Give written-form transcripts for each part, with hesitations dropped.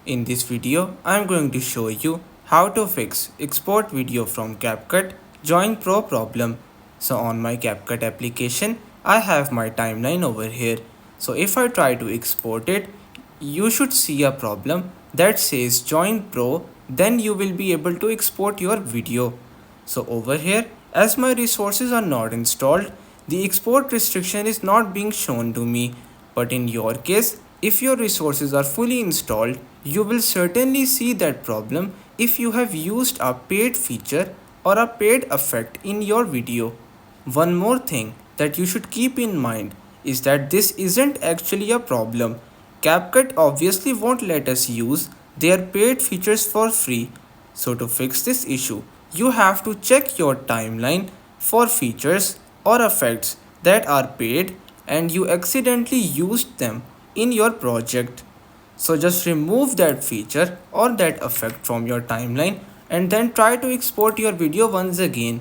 In this video, I am going to show you how to fix export video from Capcut Join Pro problem. So on my Capcut application, I have my timeline over here. So if I try to export it, you should see a problem that says Join Pro, then you will be able to export your video. So over here, as my resources are not installed, the export restriction is not being shown to me. But in your case, if your resources are fully installed, you will certainly see that problem if you have used a paid feature or a paid effect in your video. One more thing that you should keep in mind is that this isn't actually a problem. CapCut obviously won't let us use their paid features for free. So to fix this issue, you have to check your timeline for features or effects that are paid and you accidentally used them in your project. So just remove that feature or that effect from your timeline and then try to export your video once again.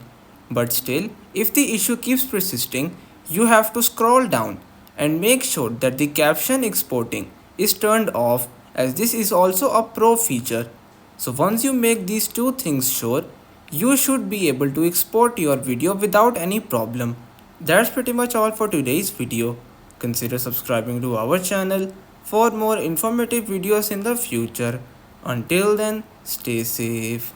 But still, if the issue keeps persisting, you have to scroll down and make sure that the caption exporting is turned off, as this is also a pro feature. So once you make these two things sure, you should be able to export your video without any problem. That's pretty much all for today's video. Consider subscribing to our channel for more informative videos in the future. Until then, stay safe.